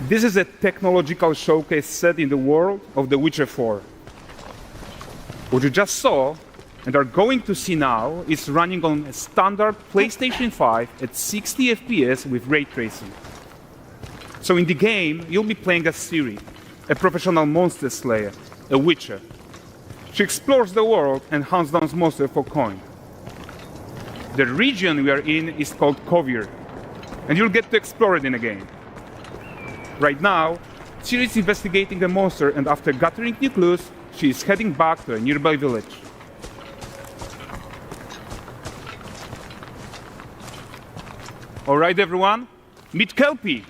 This is a technological showcase set in the world of The Witcher 4. What you just saw and are going to see now is running on a standard PlayStation 5 at 60 FPS with ray tracing. So in the game, you'll be playing as Ciri, a professional monster slayer, a witcher. She explores the world and hunts down monsters for coin. The region we are in is called Kovir, and you'll get to explore it in a game. Right now, Ciri is investigating a monster, and after gathering new clues, she is heading back to a nearby village. All right, everyone, meet Kelpie.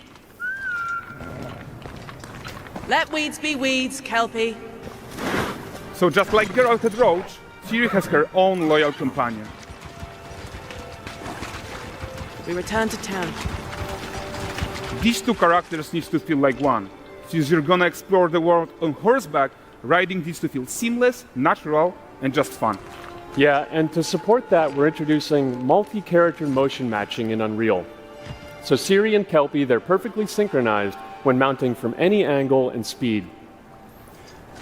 Let weeds be weeds, Kelpie. So just like Geralt had Roach, Ciri has her own loyal companion. We return to town. These two characters need to feel like one. Since you're gonna explore the world on horseback, riding needs to feel seamless, natural, and just fun. Yeah, and to support that, we're introducing multi-character motion matching in Unreal. So Ciri and Kelpie, they're perfectly synchronized when mounting from any angle and speed.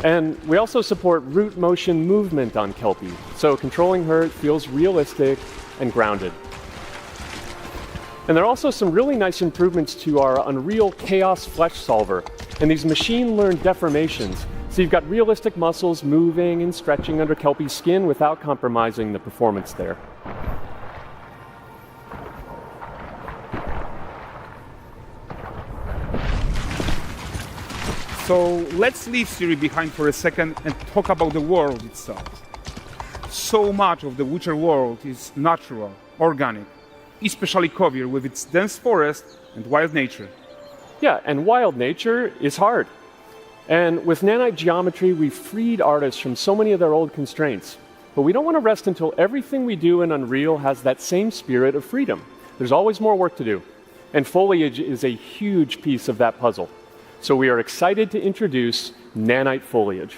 And we also support root motion movement on Kelpie, so controlling her feels realistic and grounded. And there are also some really nice improvements to our Unreal Chaos Flesh Solver and these machine-learned deformations. So you've got realistic muscles moving and stretching under Kelpie's skin without compromising the performance there. So let's leave Ciri behind for a second and talk about the world itself. So much of the Witcher world is natural, organic, especially Kovir with its dense forest and wild nature. Yeah, and wild nature is hard. And with nanite geometry, we've freed artists from so many of their old constraints. But we don't want to rest until everything we do in Unreal has that same spirit of freedom. There's always more work to do. And foliage is a huge piece of that puzzle. So we are excited to introduce nanite foliage.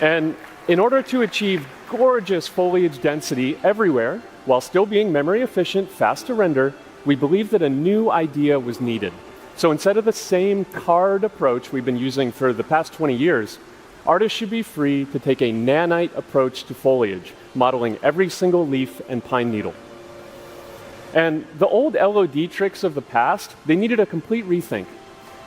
And in order to achieve gorgeous foliage density everywhere, while still being memory efficient, fast to render, we believe that a new idea was needed. So instead of the same card approach we've been using for the past 20 years, artists should be free to take a nanite approach to foliage, modeling every single leaf and pine needle. And the old LOD tricks of the past, they needed a complete rethink.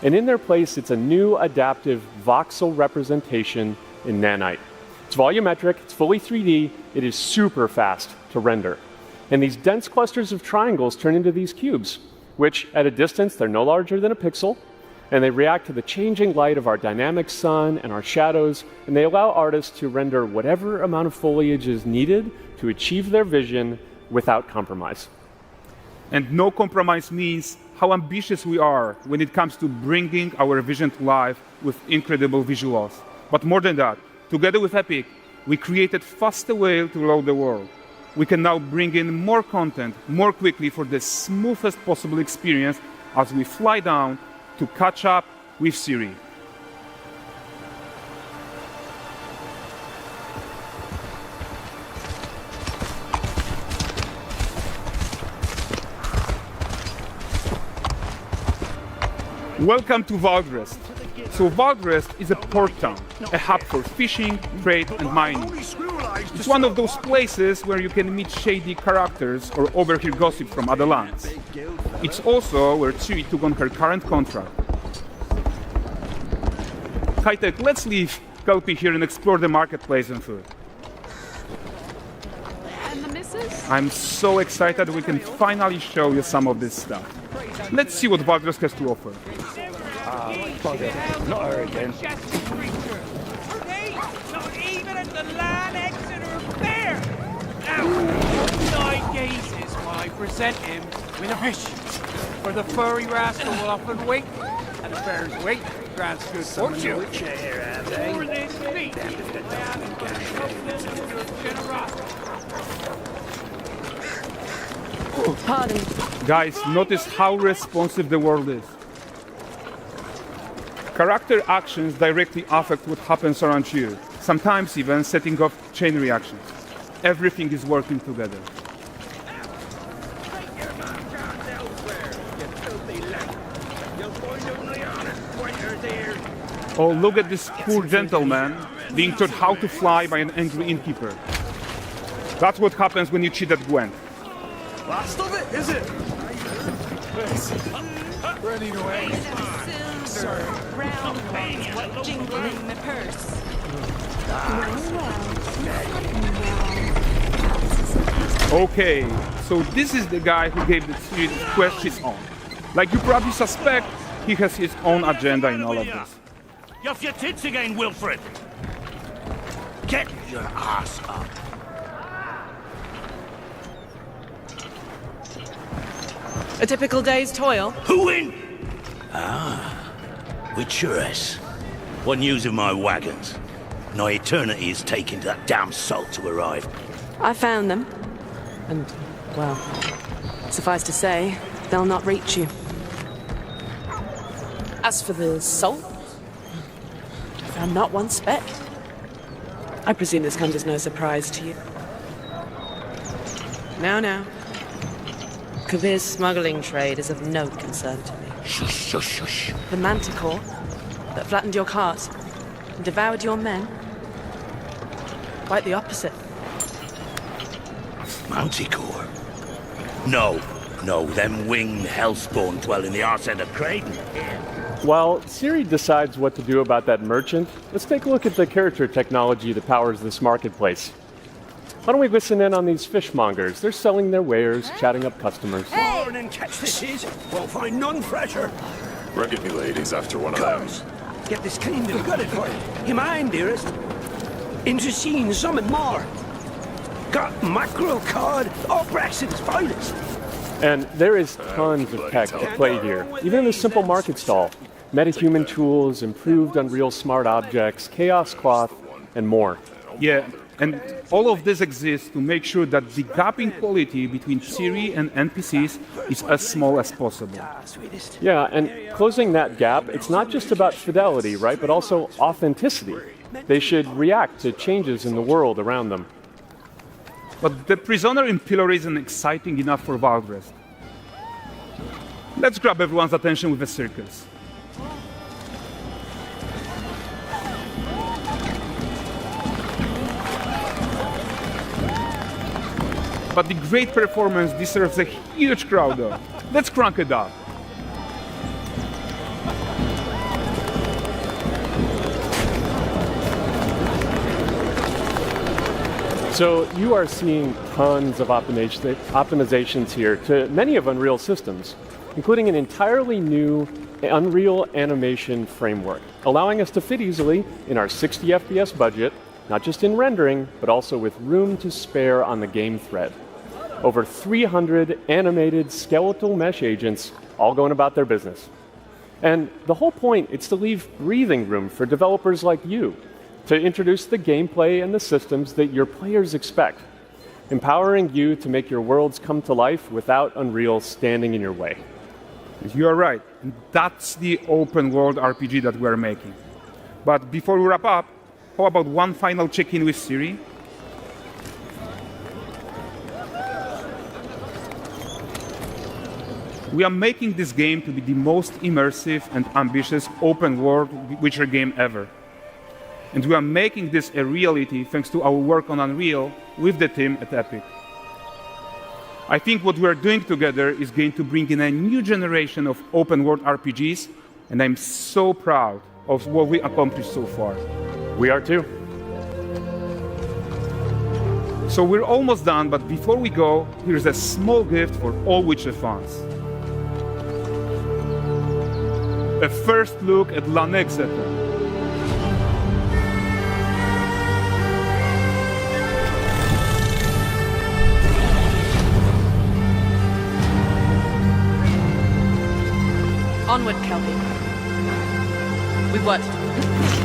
And in their place, it's a new adaptive voxel representation in nanite. It's volumetric, it's fully 3D, it is super fast to render. And these dense clusters of triangles turn into these cubes, which at a distance, they're no larger than a pixel, and they react to the changing light of our dynamic sun and our shadows, and they allow artists to render whatever amount of foliage is needed to achieve their vision without compromise. And no compromise means how ambitious we are when it comes to bringing our vision to life with incredible visuals. But more than that, together with Epic, we created faster way to load the world. We can now bring in more content more quickly for the smoothest possible experience as we fly down to catch up with Ciri. Welcome to Valdrest. So Valdrest is a port town, a hub for fishing, trade and mining. It's one of those places where you can meet shady characters or overhear gossip from other lands. It's also where Ciri took on her current contract. High-tech, let's leave Kelpie here and explore the marketplace and food. And the missus? I'm so excited we can finally show you some of this stuff. Let's see what Valdrest has to offer. Not her again. Hey, not even at the land Exeter Fair. Now, 9 gazes while I present him with a fish. For the furry rascal will often wait, and the fair's weight grants good fortune. More than me. I am confident of your generosity. Pardon. Guys, notice how responsive the world is. Character actions directly affect what happens around you, sometimes even setting off chain reactions. Everything is working together. Oh, look at this poor gentleman being taught how to fly by an angry innkeeper. That's what happens when you cheat at Gwent. Last of it, is it? Running away. Silver, round ones, jingle in the purse. Okay, so this is the guy who gave the series quest his own. Like you probably suspect, he has his own agenda in all of this. You off your tits again, Wilfred? Get your ass up. A typical day's toil. Who in? Witcheress. What news of my wagons? No eternity is taking that damn salt to arrive. I found them. And, well, suffice to say, they'll not reach you. As for the salt, I found not one speck. I presume this comes as no surprise to you. Now. Kavir's smuggling trade is of no concern to me. Shush, shush, shush. The manticore that flattened your cart and devoured your men, quite the opposite. Manticore? No, them winged hellspawn dwell in the arse end of Creighton. While Siri decides what to do about that merchant, let's take a look at the character technology that powers this marketplace. Why don't we listen in on these fishmongers? They're selling their wares, chatting up customers. Morning, catch fishes. Won't find none fresher. Rugged me ladies after one of those. Get this cleaned and gutted for you. You mind, dearest? Into seeing something more. Got mackerel, cod, all Brexit's finest. And there is tons of tech at play here, even in this simple market stall. Metahuman tools, improved Unreal smart objects, chaos cloth, and more. Yeah, and all of this exists to make sure that the gap in quality between Siri and NPCs is as small as possible. Yeah, and closing that gap, it's not just about fidelity, right, but also authenticity. They should react to changes in the world around them. But the prisoner in Pillory isn't exciting enough for Valdrest. Let's grab everyone's attention with a circus. But the great performance deserves a huge crowd though. Let's crank it up. So you are seeing tons of optimizations here to many of Unreal systems, including an entirely new Unreal animation framework, allowing us to fit easily in our 60 FPS budget, not just in rendering, but also with room to spare on the game thread. Over 300 animated skeletal mesh agents all going about their business. And the whole point is to leave breathing room for developers like you to introduce the gameplay and the systems that your players expect, empowering you to make your worlds come to life without Unreal standing in your way. You are right. And that's the open world RPG that we're making. But before we wrap up, how about one final check-in with Siri? We are making this game to be the most immersive and ambitious open world Witcher game ever. And we are making this a reality thanks to our work on Unreal with the team at Epic. I think what we are doing together is going to bring in a new generation of open world RPGs, and I'm so proud of what we accomplished so far. We are too. So we're almost done, but before we go, here's a small gift for all Witcher fans. A first look at Lanexeter. Onward, Kelpie. We've worked.